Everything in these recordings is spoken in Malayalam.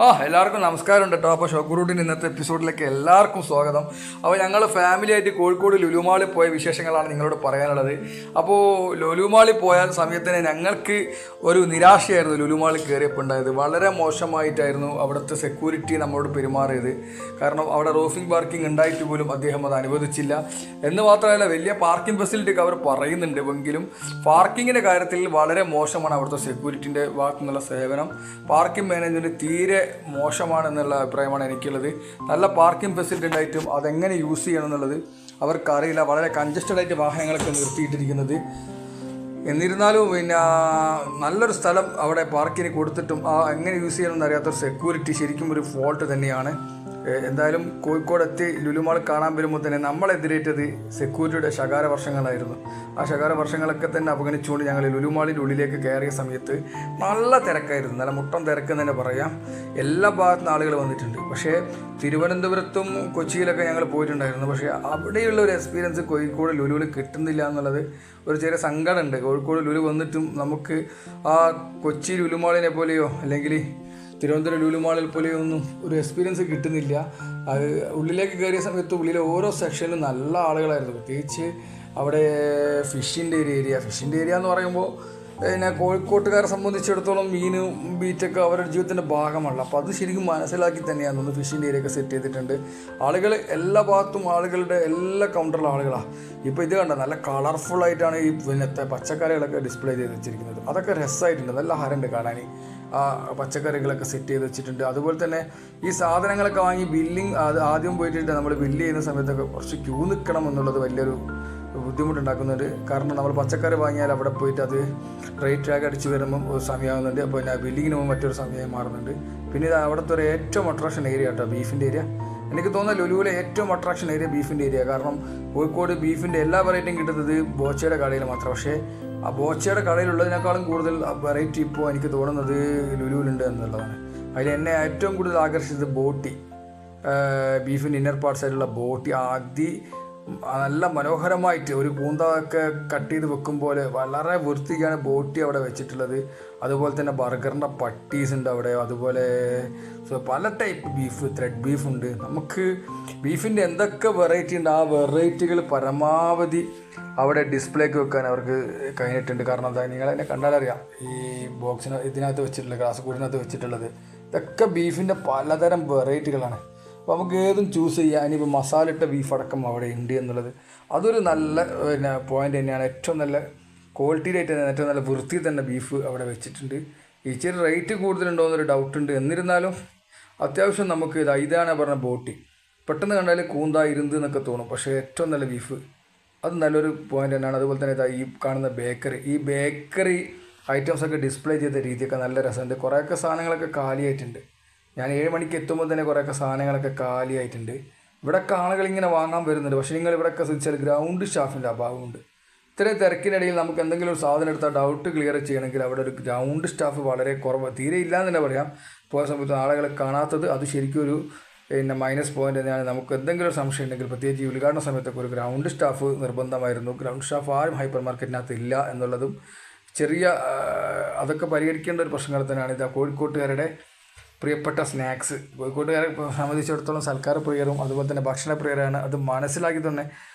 എല്ലാവർക്കും നമസ്കാരം കേട്ടോ. അപ്പോൾ ഷോക്കുറൂട്ടിൻ്റെ ഇന്നത്തെ എപ്പിസോഡിലേക്ക് എല്ലാവർക്കും സ്വാഗതം. അപ്പോൾ ഞങ്ങൾ ഫാമിലി ആയിട്ട് കോഴിക്കോട് ലുലുമാളിൽ പോയ വിശേഷങ്ങളാണ് നിങ്ങളോട് പറയാനുള്ളത്. അപ്പോൾ ലുലുമാളിൽ പോയ സമയത്തിന് ഞങ്ങൾക്ക് ഒരു നിരാശയായിരുന്നു ലുലുമാളിൽ കയറിയപ്പോൾ ഉണ്ടായത്. വളരെ മോശമായിട്ടായിരുന്നു അവിടുത്തെ സെക്യൂരിറ്റി നമ്മളോട് പെരുമാറിയത്. കാരണം അവിടെ റോഫിംഗ് പാർക്കിംഗ് ഉണ്ടായിട്ട് പോലും അദ്ദേഹം അത് അനുവദിച്ചില്ല. എന്ന് മാത്രമല്ല, വലിയ പാർക്കിംഗ് ഫെസിലിറ്റി അവർ പറയുന്നുണ്ട് എങ്കിലും പാർക്കിങ്ങിൻ്റെ കാര്യത്തിൽ വളരെ മോശമാണ് അവിടുത്തെ സെക്യൂരിറ്റിൻ്റെ ഭാഗത്തു നിന്നുള്ള സേവനം. പാർക്കിംഗ് മാനേജ്മെൻറ്റ് തീരെ മോശമാണെന്നുള്ള അഭിപ്രായമാണ് എനിക്കുള്ളത്. നല്ല പാർക്കിംഗ് ഫെസിലിറ്റി ഉണ്ടായിട്ടും അതെങ്ങനെ യൂസ് ചെയ്യണം എന്നുള്ളത് അവർക്കറിയില്ല. വളരെ കൺജസ്റ്റഡ് ആയിട്ട് വാഹനങ്ങളൊക്കെ നിർത്തിയിട്ടിരിക്കുന്നത്. എന്നിരുന്നാലും നല്ലൊരു സ്ഥലം അവിടെ പാർക്കിന് കൊടുത്തിട്ടും എങ്ങനെ യൂസ് ചെയ്യണമെന്ന് അറിയാത്തൊരു സെക്യൂരിറ്റി ശരിക്കും ഒരു ഫോൾട്ട് തന്നെയാണ്. എന്തായാലും കോഴിക്കോട് എത്തി ലുലുമാൾ കാണാൻ വരുമ്പോൾ തന്നെ നമ്മളെതിരേറ്റത് സെക്യൂരിറ്റിയുടെ ശകാര വർഷങ്ങളായിരുന്നു. ആ ശകാര വർഷങ്ങളൊക്കെ തന്നെ അവഗണിച്ചുകൊണ്ട് ഞങ്ങൾ ലുലുമാളിൻ്റെ ഉള്ളിലേക്ക് കയറിയ സമയത്ത് നല്ല തിരക്കായിരുന്നു. നല്ല മുട്ടം തിരക്കെന്ന് തന്നെ പറയാം. എല്ലാ ഭാഗത്തുനിന്ന് ആളുകൾ വന്നിട്ടുണ്ട്. പക്ഷേ തിരുവനന്തപുരത്തും കൊച്ചിയിലൊക്കെ ഞങ്ങൾ പോയിട്ടുണ്ടായിരുന്നു. പക്ഷേ അവിടെയുള്ള ഒരു എക്സ്പീരിയൻസ് കോഴിക്കോട് ലുലുവിൽ കിട്ടുന്നില്ല എന്നുള്ളത് ഒരു ചെറിയ സങ്കടമുണ്ട്. കോഴിക്കോട് ലുലു വന്നിട്ടും നമുക്ക് ആ കൊച്ചി ലുലുമാളിനെ പോലെയോ അല്ലെങ്കിൽ തിരുവനന്തപുരം ലുലുമാളിൽ പോലെയൊന്നും ഒരു എക്സ്പീരിയൻസ് കിട്ടുന്നില്ല. അത് ഉള്ളിലേക്ക് കയറിയ സമയത്ത് ഉള്ളിലെ ഓരോ സെക്ഷനിലും നല്ല ആളുകളായിരുന്നു. പ്രത്യേകിച്ച് അവിടെ ഫിഷിൻ്റെ ഏരിയ എന്ന് പറയുമ്പോൾ കോഴിക്കോട്ടുകാരെ സംബന്ധിച്ചിടത്തോളം മീനും ബീച്ചൊക്കെ അവരുടെ ജീവിതത്തിൻ്റെ ഭാഗമല്ല. അപ്പോൾ അത് ശരിക്കും മനസ്സിലാക്കി തന്നെയാണ് ഒന്ന് ഫിഷിൻ്റെ ഏരിയ ഒക്കെ സെറ്റ് ചെയ്തിട്ടുണ്ട്. ആളുകൾ എല്ലാ ഭാഗത്തും ആളുകളുടെ എല്ലാ കൗണ്ടറിലും ആളുകളാണ്. ഇപ്പോൾ ഇത് കണ്ട നല്ല കളർഫുള്ളായിട്ടാണ് ഈ പച്ചക്കറികളൊക്കെ ഡിസ്പ്ലേ ചെയ്ത് വെച്ചിരിക്കുന്നത്. അതൊക്കെ രസമായിട്ടുണ്ട്, നല്ല ഹരമുണ്ട് കാണാൻ. ആ പച്ചക്കറികളൊക്കെ സെറ്റ് ചെയ്ത് വെച്ചിട്ടുണ്ട്. അതുപോലെ തന്നെ ഈ സാധനങ്ങളൊക്കെ വാങ്ങി ബില്ലിങ് ആദ്യം പോയിട്ട് നമ്മൾ ബില്ല് ചെയ്യുന്ന സമയത്തൊക്കെ കുറച്ച് ക്യൂ നിൽക്കണം എന്നുള്ളത് വലിയൊരു ബുദ്ധിമുട്ടുണ്ടാക്കുന്നുണ്ട്. കാരണം നമ്മൾ പച്ചക്കറി വാങ്ങിയാൽ അവിടെ പോയിട്ട് അത് റേറ്റ് ടാഗ് അടിച്ച് വരുമ്പം ഒരു സമയമാകുന്നുണ്ട്. അപ്പോൾ ബില്ലിങ്ങിന് പോകുമ്പോൾ മറ്റൊരു സമയമായി മാറുന്നുണ്ട്. പിന്നെ ഇത് അവിടുത്തെ ഒരു ഏറ്റവും അട്രാക്ഷൻ ഏരിയ കേട്ടോ ബീഫിൻ്റെ ഏരിയ. എനിക്ക് തോന്നുന്നത് ലുലുവിലെ ഏറ്റവും അട്രാക്ഷൻ ഏരിയ ബീഫിൻ്റെ ഏരിയ. കാരണം കോഴിക്കോട് ബീഫിൻ്റെ എല്ലാ വെറൈറ്റിയും കിട്ടുന്നത് ബോച്ചയുടെ കടയിൽ മാത്രം. പക്ഷേ ആ ബോച്ചയുടെ കടയിലുള്ളതിനേക്കാളും കൂടുതൽ വെറൈറ്റി ഇപ്പോൾ എനിക്ക് തോന്നുന്നത് ലുലുവിലുണ്ട് എന്നുള്ളതാണ്. അതിൽ എന്നെ ഏറ്റവും കൂടുതൽ ആകർഷിച്ചത് ബോട്ടി, ബീഫിൻ്റെ ഇന്നർ പാർട്സ് ആയിട്ടുള്ള ബോട്ടി. നല്ല മനോഹരമായിട്ട് ഒരു കൂന്തൊക്കെ കട്ട് ചെയ്ത് വെക്കും പോലെ വളരെ വൃത്തിക്കാണ് ബോട്ടി അവിടെ വെച്ചിട്ടുള്ളത്. അതുപോലെ തന്നെ ബർഗറിൻ്റെ പട്ടീസ് ഉണ്ട് അവിടെ. അതുപോലെ പല ടൈപ്പ് ബീഫ്, ത്രെഡ് ബീഫുണ്ട്. നമുക്ക് ബീഫിൻ്റെ എന്തൊക്കെ വെറൈറ്റി ഉണ്ട് ആ വെറൈറ്റികൾ പരമാവധി അവിടെ ഡിസ്പ്ലേക്ക് വെക്കാൻ അവർക്ക് കഴിഞ്ഞിട്ടുണ്ട്. കാരണം എന്താ, നിങ്ങളെന്നെ കണ്ടാലറിയാം ഈ ഇതിനകത്ത് വെച്ചിട്ടുള്ളത്, ഗ്ലാസ് കൂടിനകത്ത് വെച്ചിട്ടുള്ളത് ഇതൊക്കെ ബീഫിൻ്റെ പലതരം വെറൈറ്റികളാണ്. അപ്പോൾ നമുക്ക് ഏതും ചൂസ് ചെയ്യാം. ഇനിയിപ്പോൾ മസാല ഇട്ട ബീഫ് അടക്കം അവിടെ ഉണ്ട് എന്നുള്ളത് അതൊരു നല്ല പോയിൻ്റ് തന്നെയാണ്. ഏറ്റവും നല്ല ക്വാളിറ്റിയിലായിട്ട് തന്നെ ഏറ്റവും നല്ല വൃത്തിയിൽ തന്നെ ബീഫ് അവിടെ വെച്ചിട്ടുണ്ട്. ഇച്ചിരി റേറ്റ് കൂടുതലുണ്ടോ എന്നൊരു ഡൗട്ടുണ്ട്. എന്നിരുന്നാലും അത്യാവശ്യം നമുക്ക് ഇതാണ് പറഞ്ഞ ബോട്ടി. പെട്ടെന്ന് കണ്ടാൽ കൂന്ത ഇരുന്ന് എന്നൊക്കെ തോന്നും. പക്ഷേ ഏറ്റവും നല്ല ബീഫ്, അത് നല്ലൊരു പോയിൻ്റ് തന്നെയാണ്. അതുപോലെ തന്നെ ഈ കാണുന്ന ബേക്കറി ഐറ്റംസൊക്കെ ഡിസ്പ്ലേ ചെയ്ത രീതിയൊക്കെ നല്ല രസമുണ്ട്. കുറേയൊക്കെ സാധനങ്ങളൊക്കെ കാലിയായിട്ടുണ്ട്. ഞാൻ 7 മണിക്ക് എത്തുമ്പോൾ തന്നെ കുറേയൊക്കെ സാധനങ്ങളൊക്കെ കാലിയായിട്ടുണ്ട്. ഇവിടെയൊക്കെ ആളുകളിങ്ങനെ വാങ്ങാൻ വരുന്നുണ്ട്. പക്ഷേ നിങ്ങൾ ഇവിടെയൊക്കെ ശ്രദ്ധിച്ചാൽ ഗ്രൗണ്ട് സ്റ്റാഫിൻ്റെ അഭാവമുണ്ട്. ഇത്രയും തിരക്കിനിടയിൽ നമുക്ക് എന്തെങ്കിലും ഒരു സാധനം എടുത്താൽ ഡൗട്ട് ക്ലിയർ ചെയ്യണമെങ്കിൽ അവിടെ ഒരു ഗ്രൗണ്ട് സ്റ്റാഫ് വളരെ കുറവ്, തീരെ ഇല്ല എന്ന് തന്നെ പറയാം. പോയ സമയത്ത് ആളുകളെ കാണാത്തത് അത് ശരിക്കും ഒരു മൈനസ് പോയിൻ്റ് തന്നെയാണ്. നമുക്ക് എന്തെങ്കിലും ഒരു സംശയം ഉണ്ടെങ്കിൽ പ്രത്യേകിച്ച് ഈ ഉദ്ഘാടന സമയത്തൊക്കെ ഒരു ഗ്രൗണ്ട് സ്റ്റാഫ് നിർബന്ധമായിരുന്നു. ഗ്രൗണ്ട് സ്റ്റാഫ് ആരും ഹൈപ്പർ മാർക്കറ്റിനകത്ത് ഇല്ല എന്നുള്ളതും അതൊക്കെ പരിഹരിക്കേണ്ട ഒരു പ്രശ്നങ്ങൾ തന്നെയാണ്. ഇത് കോഴിക്കോട്ടുകാരുടെ പ്രിയപ്പെട്ട സ്നാക്സ്, കോഴിക്കോട്ടുകാരെ സംബന്ധിച്ചിടത്തോളം സൽക്കാര പ്രിയരും അതുപോലെ തന്നെ ഭക്ഷണപ്രിയരാണ്. അത് മനസ്സിലാക്കി തന്നെ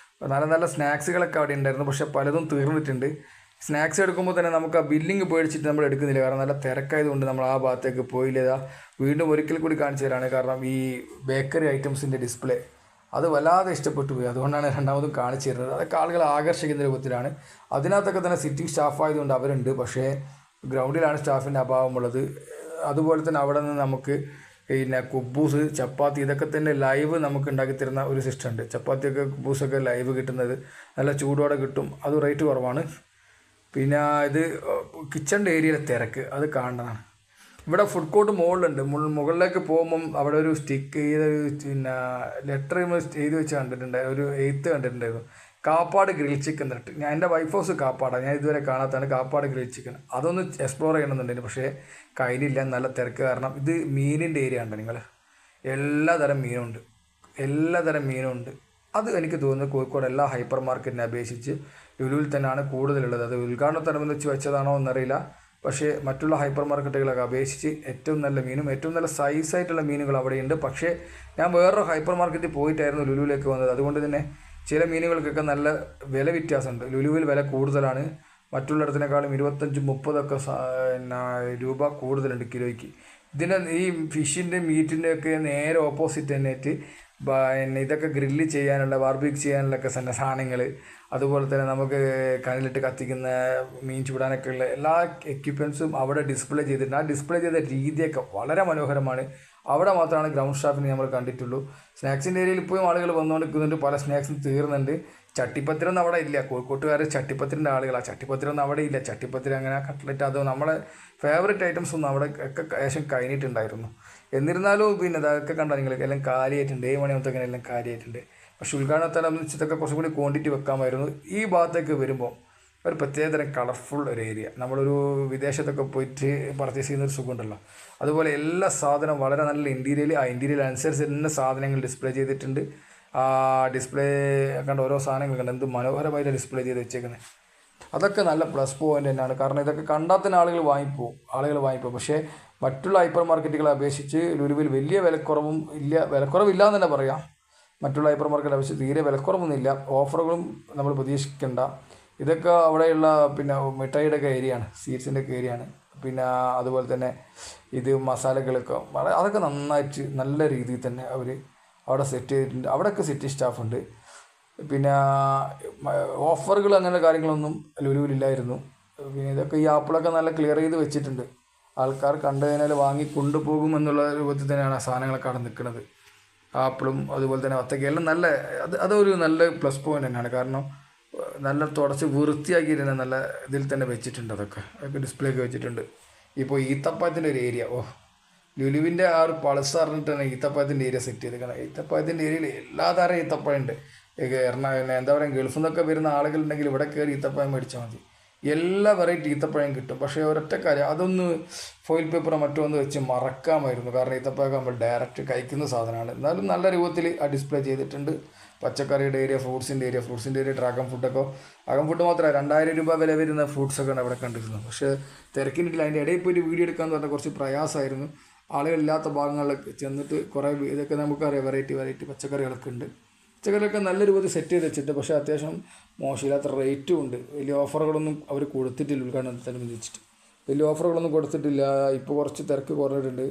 നല്ല നല്ല സ്നാക്സുകളൊക്കെ അവിടെ ഉണ്ടായിരുന്നു. പക്ഷേ പലതും തീർന്നിട്ടുണ്ട്. സ്നാക്സ് എടുക്കുമ്പോൾ തന്നെ നമുക്ക് ആ ബില്ലിങ് പേടിച്ചിട്ട് നമ്മൾ എടുക്കുന്നില്ല. കാരണം നല്ല തിരക്കായതുകൊണ്ട് നമ്മൾ ആ ഭാഗത്തേക്ക് പോയില്ല. വീണ്ടും ഒരിക്കൽ കൂടി കാണിച്ചു തരാണ്. കാരണം ഈ ബേക്കറി ഐറ്റംസിൻ്റെ ഡിസ്പ്ലേ അത് വല്ലാതെ ഇഷ്ടപ്പെട്ടു പോയി. അതുകൊണ്ടാണ് രണ്ടാമതും കാണിച്ചു തരുന്നത്. അതൊക്കെ ആളുകളെ ആകർഷിക്കുന്ന രൂപത്തിലാണ്. അതിനകത്തൊക്കെ തന്നെ സിറ്റിംഗ് സ്റ്റാഫായതുകൊണ്ട് അവരുണ്ട്. പക്ഷേ ഗ്രൗണ്ടിലാണ് സ്റ്റാഫിൻ്റെ അഭാവമുള്ളത്. അതുപോലെ തന്നെ അവിടെ നിന്ന് നമുക്ക് കുബൂസ്, ചപ്പാത്തി ഇതൊക്കെ തന്നെ ലൈവ് നമുക്ക് ഉണ്ടാക്കി തരുന്ന ഒരു സിസ്റ്റം ഉണ്ട്. ചപ്പാത്തിയൊക്കെ കുബൂസൊക്കെ ലൈവ് കിട്ടുന്നത് നല്ല ചൂടോടെ കിട്ടും. അത് റേറ്റ് കുറവാണ്. പിന്നെ ഇത് കിച്ചണിൻ്റെ ഏരിയയിലെ തിരക്ക് അത് കാണുന്നതാണ്. ഇവിടെ ഫുഡ് കോർട്ട് മുകളിലുണ്ട്. മുകളിലേക്ക് പോകുമ്പം അവിടെ ഒരു സ്റ്റിക്ക് ചെയ്ത ലെറ്റർ എഴുതി വെച്ച് കണ്ടിട്ടുണ്ടായിരുന്നു. ഒരു എഴുത്ത് കണ്ടിട്ടുണ്ടായിരുന്നു, കാപ്പാട് ഗ്രിൽ ചിക്കൻ എന്നിട്ട്. എൻ്റെ വൈഫ് ഹൗസ് കാപ്പാടാണ്, ഞാൻ ഇതുവരെ കാണാത്തതാണ് കാപ്പാട് ഗ്രിൽ ചിക്കൻ. അതൊന്ന് എക്സ്പ്ലോർ ചെയ്യണമെന്നുണ്ടെങ്കിൽ പക്ഷേ കഴിഞ്ഞില്ല, നല്ല തിരക്ക് കാരണം. ഇത് മീനിൻ്റെ ഏരിയ ഉണ്ട്. നിങ്ങൾ എല്ലാതരം മീനുണ്ട്. അത് എനിക്ക് തോന്നുന്നത് കോഴിക്കോട് എല്ലാ ഹൈപ്പർ മാർക്കറ്റിനെ അപേക്ഷിച്ച് ലുലുവിൽ തന്നെയാണ് കൂടുതലുള്ളത്. അത് ഉദ്ഘാടനത്തോടനുബന്ധിച്ച് വെച്ചതാണോ എന്നറിയില്ല. പക്ഷേ മറ്റുള്ള ഹൈപ്പർ മാർക്കറ്റുകളൊക്കെ അപേക്ഷിച്ച് ഏറ്റവും നല്ല മീനും ഏറ്റവും നല്ല സൈസായിട്ടുള്ള മീനുകൾ അവിടെയുണ്ട്. പക്ഷേ ഞാൻ വേറൊരു ഹൈപ്പർ മാർക്കറ്റിൽ പോയിട്ടായിരുന്നു ലുലുവിലേക്ക് വന്നത്. അതുകൊണ്ട് തന്നെ ചില മീനുകൾക്കൊക്കെ നല്ല വില വ്യത്യാസമുണ്ട്. ലുലുവിൽ വില കൂടുതലാണ്, മറ്റുള്ളിടത്തിനേക്കാളും 25-30 രൂപ കൂടുതലുണ്ട് കിലോയ്ക്ക്. ഈ ഫിഷിൻ്റെ മീറ്റിൻ്റെ നേരെ ഓപ്പോസിറ്റ് തന്നെയായിട്ട് ഇതൊക്കെ ഗ്രില്ല് ചെയ്യാനുള്ള ബാർബിക്യൂ ചെയ്യാനുള്ള സാധനങ്ങൾ, അതുപോലെ തന്നെ നമുക്ക് കനലിട്ട് കത്തിക്കുന്ന മീൻ ചൂടാനൊക്കെ ഉള്ള എല്ലാ എക്യുപ്മെൻസും അവിടെ ഡിസ്പ്ലേ ചെയ്തിട്ടുണ്ട്. ആ ഡിസ്പ്ലേ ചെയ്ത രീതിയൊക്കെ വളരെ മനോഹരമാണ്. അവിടെ മാത്രമാണ് ഗ്രൗണ്ട് സ്റ്റാഫിനെ നമ്മൾ കണ്ടിട്ടുള്ളൂ. സ്നാക്സിൻ്റെ ഏരിയയിൽ ഇപ്പോഴും ആളുകൾ വന്നുകൊണ്ടിരിക്കുന്നുണ്ട്, പല സ്നാക്സും തീർന്നുണ്ട്. ചട്ടിപ്പത്തിരൊന്നും അവിടെ ഇല്ല. കോഴിക്കോട്ടുകാർ ചട്ടിപ്പത്തിരിൻ്റെ ആളുകളാണ്. ചട്ടിപ്പത്തിരൊന്നും അവിടെ ഇല്ല. ചട്ടിപ്പത്തിരി അങ്ങനെ കട്ട്ലറ്റ് അത് നമ്മളെ ഫേവറേറ്റ് ഐറ്റംസ് ഒന്നും അവിടെ ഒക്കെ ഏകദേശം കഴിഞ്ഞിട്ടുണ്ടായിരുന്നു. എന്നിരുന്നാലും പിന്നെ അതൊക്കെ കണ്ടാൽ നിങ്ങൾക്ക് എല്ലാം കാലിയായിട്ടുണ്ട്. 7 മണിയാകുമ്പോഴത്തേക്കും എല്ലാം കാലിയായിട്ടുണ്ട്. പക്ഷേ ഉദ്ഘാടനത്തോടനുബന്ധിച്ചിട്ടൊക്കെ കുറച്ചും കൂടി ക്വാണ്ടിറ്റി വെക്കാമായിരുന്നു. ഈ ഭാഗത്തേക്ക് വരുമ്പോൾ ഒരു പ്രത്യേകതരം കളർഫുൾ ഒരു ഏരിയ, നമ്മളൊരു വിദേശത്തൊക്കെ പോയിട്ട് പർച്ചേസ് ചെയ്യുന്നൊരു സുഖമുണ്ടല്ലോ, അതുപോലെ എല്ലാ സാധനവും വളരെ നല്ല ഇൻറ്റീരിയൽ, ആ ഇൻറ്റീരിയൽ അനുസരിച്ച് തന്നെ സാധനങ്ങൾ ഡിസ്പ്ലേ ചെയ്തിട്ടുണ്ട്. ആ ഡിസ്പ്ലേ കണ്ട ഓരോ സാധനങ്ങൾ കണ്ട് എന്ത് മനോഹരമായിട്ട് ഡിസ്പ്ലേ ചെയ്ത് വെച്ചേക്കുന്നത്. അതൊക്കെ നല്ല പ്ലസ് പോയിൻ്റ് തന്നെയാണ്. കാരണം ഇതൊക്കെ കണ്ടാൽ തന്നെ ആളുകൾ വാങ്ങിപ്പോവും. പക്ഷേ മറ്റുള്ള ഹൈപ്പർ മാർക്കറ്റുകളെ അപേക്ഷിച്ച് ലുലുവിൽ വലിയ വിലക്കുറവില്ല എന്ന് തന്നെ പറയാം. മറ്റുള്ള ഹൈപ്പർ മാർക്കറ്റ് അപേക്ഷിച്ച് തീരെ വിലക്കുറവൊന്നുമില്ല. ഓഫറുകളും നമ്മൾ പ്രതീക്ഷിക്കേണ്ട. ഇതൊക്കെ അവിടെയുള്ള പിന്നെ മിഠായിയുടെ ഒക്കെ ഏരിയയാണ്, സ്വീറ്റ്സിൻ്റെ ഒക്കെ ഏരിയയാണ്. പിന്നെ അതുപോലെ തന്നെ ഇത് മസാലകളൊക്കെ അതൊക്കെ നന്നായിട്ട് നല്ല രീതിയിൽ തന്നെ അവർ അവിടെ സെറ്റ് ചെയ്തിട്ടുണ്ട്. അവിടെയൊക്കെ സിറ്റി സ്റ്റാഫുണ്ട്. പിന്നെ ഓഫറുകൾ അങ്ങനെ കാര്യങ്ങളൊന്നും ലുലുവിലില്ലായിരുന്നു. പിന്നെ ഇതൊക്കെ ഈ ആപ്പിളൊക്കെ നല്ല ക്ലിയർ ചെയ്ത് വെച്ചിട്ടുണ്ട്. ആൾക്കാർ കണ്ടു കഴിഞ്ഞാൽ വാങ്ങി കൊണ്ടുപോകുമെന്നുള്ള രൂപത്തിൽ തന്നെയാണ് ആ സാധനങ്ങളൊക്കെ അവിടെ നിൽക്കുന്നത്. ആപ്പിളും അതുപോലെ തന്നെ വത്തക്കയെല്ലാം നല്ല അതൊരു നല്ല പ്ലസ് പോയിൻ്റ് തന്നെയാണ്. കാരണം നല്ല തുടച്ച് വൃത്തിയാക്കി തന്നെ നല്ല ഇതിൽ തന്നെ വെച്ചിട്ടുണ്ട്. അതൊക്കെ ഡിസ്പ്ലേ ഒക്കെ വെച്ചിട്ടുണ്ട്. ഇപ്പോൾ ഈത്തപ്പഴത്തിൻ്റെ ഒരു ഏരിയ, ലുലുവിൻ്റെ ആ ഒരു പൾസ് അറിഞ്ഞിട്ടാണ് ഈത്തപ്പഴത്തിൻ്റെ ഏരിയ സെറ്റ് ചെയ്തേക്കുന്നത്. ഈത്തപ്പഴത്തിൻ്റെ ഏരിയയിൽ എല്ലാ തരം ഈത്തപ്പഴമുണ്ട്. എന്താ പറയുക, ഗൾഫിൽ നിന്നൊക്കെ വരുന്ന ആളുകളുണ്ടെങ്കിൽ ഇവിടെ കയറി ഈത്തപ്പഴം മേടിച്ചാൽ മതി. എല്ലാ വെറൈറ്റി ഈത്തപ്പഴം കിട്ടും. പക്ഷേ ഒരൊറ്റ കാര്യം, അതൊന്ന് ഫോയിൽ പേപ്പറോ മറ്റോ ഒന്ന് വെച്ച് മറക്കാമായിരുന്നു. കാരണം ഈത്തപ്പഴം നമ്മൾ ഡയറക്റ്റ് കഴിക്കുന്ന സാധനമാണ്. എന്നാലും നല്ല രൂപത്തിൽ ആ ഡിസ്പ്ലേ ചെയ്തിട്ടുണ്ട്. പച്ചക്കറിയുടെ ഏരിയ, ഫ്രൂട്ട്സിൻ്റെ ഏരിയ, ഡ്രാഗൺ ഫുഡ് മാത്രമല്ല 2000 രൂപ വില വരുന്ന ഫ്രൂട്ട്സൊക്കെയാണ് അവിടെ കണ്ടിരുന്നത്. പക്ഷേ തിരക്കിനിട്ടില്ല. അതിൻ്റെ ഇടയിൽ പോയിട്ട് വീഡിയോ എടുക്കാമെന്ന് പറഞ്ഞാൽ കുറച്ച് പ്രയാസമായിരുന്നു. ആളുകളില്ലാത്ത ഭാഗങ്ങളിലൊക്കെ ചെന്നിട്ട് കുറേ ഇതൊക്കെ നമുക്കറിയാം, വെറൈറ്റി പച്ചക്കറികളൊക്കെ ഉണ്ട്. പച്ചക്കറിയൊക്കെ നല്ല രൂപത്തിൽ സെറ്റ് ചെയ്ത് വെച്ചിട്ട്, പക്ഷേ അത്യാവശ്യം മോശമില്ലാത്ത റേറ്റും ഉണ്ട്. വലിയ ഓഫറുകളൊന്നും അവർ കൊടുത്തിട്ടില്ല. ഉദ്ഘാടനത്തോടനുബന്ധിച്ചിട്ട് വലിയ ഓഫറുകളൊന്നും കൊടുത്തിട്ടില്ല. ഇപ്പോൾ കുറച്ച് തിരക്ക് കുറഞ്ഞിട്ടുണ്ട്.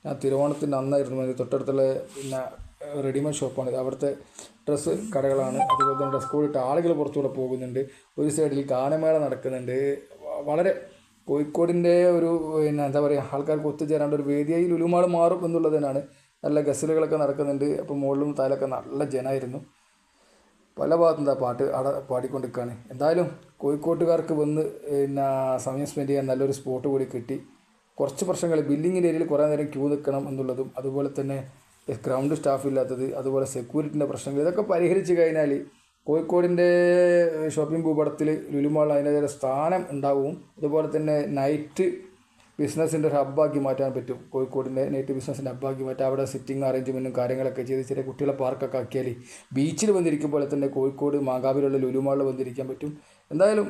ഞാൻ തിരുവോണത്തിൻ്റെ അന്നായിരുന്നു തൊട്ടടുത്തുള്ള പിന്നെ റെഡിമെയ്ഡ് ഷോപ്പാണ്. അവിടുത്തെ ഡ്രസ്സ് കടകളാണ്. അതുപോലെ തന്നെ ഡ്രസ് കോഡിട്ട് ആളുകൾ പുറത്തുകൂടെ പോകുന്നുണ്ട്. ഒരു സൈഡിൽ ഗാനമേള നടക്കുന്നുണ്ട്. വളരെ കോഴിക്കോടിൻ്റെ ഒരു പിന്നെ എന്താ പറയുക, ആൾക്കാർക്ക് ഒത്തുചേരാണ്ട് ഒരു വേദിയായി ലുലുമാൾ മാറും എന്നുള്ളത് തന്നെയാണ്. നല്ല ഗസലുകളൊക്കെ നടക്കുന്നുണ്ട്. അപ്പോൾ മുകളിലും താഴെയൊക്കെ നല്ല ജനമായിരുന്നു. പല ഭാഗത്തും പാട്ട് അവിടെ പാടിക്കൊണ്ടിരിക്കുകയാണ്. എന്തായാലും കോഴിക്കോട്ടുകാർക്ക് വന്ന് പിന്നെ സമയം സ്പെൻഡ് ചെയ്യാൻ നല്ലൊരു സ്പോട്ട് കൂടി കിട്ടി. കുറച്ച് പ്രശ്നങ്ങൾ, ബില്ലിങ്ങിൻ്റെ ഏരിയയിൽ കുറേ നേരം ക്യൂ നിൽക്കണം എന്നുള്ളതും, അതുപോലെ തന്നെ ഗ്രൗണ്ട് സ്റ്റാഫ് ഇല്ലാത്തത്, അതുപോലെ സെക്യൂരിറ്റിൻ്റെ പ്രശ്നങ്ങൾ, ഇതൊക്കെ പരിഹരിച്ച് കഴിഞ്ഞാൽ കോഴിക്കോടിൻ്റെ ഷോപ്പിംഗ് ഭൂപടത്തിൽ ലുലുമാൾ അതിൻ്റെതായ സ്ഥാനം ഉണ്ടാവും. അതുപോലെ തന്നെ നൈറ്റ് ബിസിനസ്സിൻ്റെ ഒരു ഹബ്ബാക്കി മാറ്റാൻ പറ്റും. കോഴിക്കോടിൻ്റെ നൈറ്റ് ബിസിനസ്സിൻ്റെ ഹബ്ബാക്കി മാറ്റാം. അവിടെ സിറ്റിംഗ് അറേഞ്ച്മെൻറ്റും കാര്യങ്ങളൊക്കെ ചെയ്ത് ചെറിയ കുട്ടികളെ പാർക്കൊക്കെ ആക്കിയാൽ ബീച്ചിൽ വന്നിരിക്കുമ്പോൾ തന്നെ കോഴിക്കോട് മാങ്കാവിലുള്ള ലുലുമാളിൽ വന്നിരിക്കാൻ പറ്റും. എന്തായാലും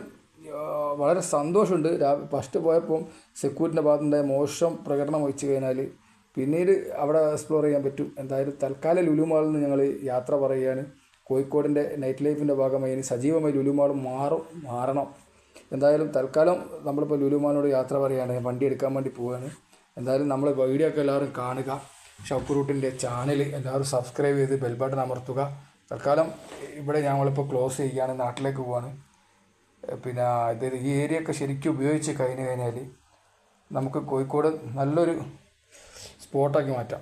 വളരെ സന്തോഷമുണ്ട്. ഫസ്റ്റ് പോയപ്പോൾ സെക്യൂരിറ്റിൻ്റെ ഭാഗത്തുനിന്ന് മോശം പ്രകടനം വഹിച്ചു കഴിഞ്ഞാൽ പിന്നീട് അവിടെ എക്സ്പ്ലോർ ചെയ്യാൻ പറ്റും. എന്തായാലും തൽക്കാലം ലുലുമാളിൽ നിന്ന് ഞങ്ങൾ യാത്ര പറയുകയാണ്. കോഴിക്കോടിൻ്റെ നൈറ്റ് ലൈഫിൻ്റെ ഭാഗമായി ഇനി സജീവമായി ലുലുമാൾ മാറണം. എന്തായാലും തൽക്കാലം നമ്മളിപ്പോൾ ലുലുമാളിനോട് യാത്ര പറയുകയാണ്. വണ്ടി എടുക്കാൻ വേണ്ടി പോവുകയാണ്. എന്തായാലും നമ്മൾ വീഡിയോ ഒക്കെ എല്ലാവരും കാണുക. ഷൗക്കർ റൂട്ടിൻ്റെ ചാനൽ എല്ലാവരും സബ്സ്ക്രൈബ് ചെയ്ത് ബെൽ ബട്ടൺ അമർത്തുക. തൽക്കാലം ഇവിടെ ഞങ്ങളിപ്പോൾ ക്ലോസ് ചെയ്യുകയാണ്, നാട്ടിലേക്ക് പോവാണ്. പിന്നെ ഈ ഏരിയ ഒക്കെ ശരിക്കും ഉപയോഗിച്ച് കഴിഞ്ഞാൽ നമുക്ക് കോഴിക്കോട് നല്ലൊരു സ്പോട്ടാക്കി മാറ്റാം.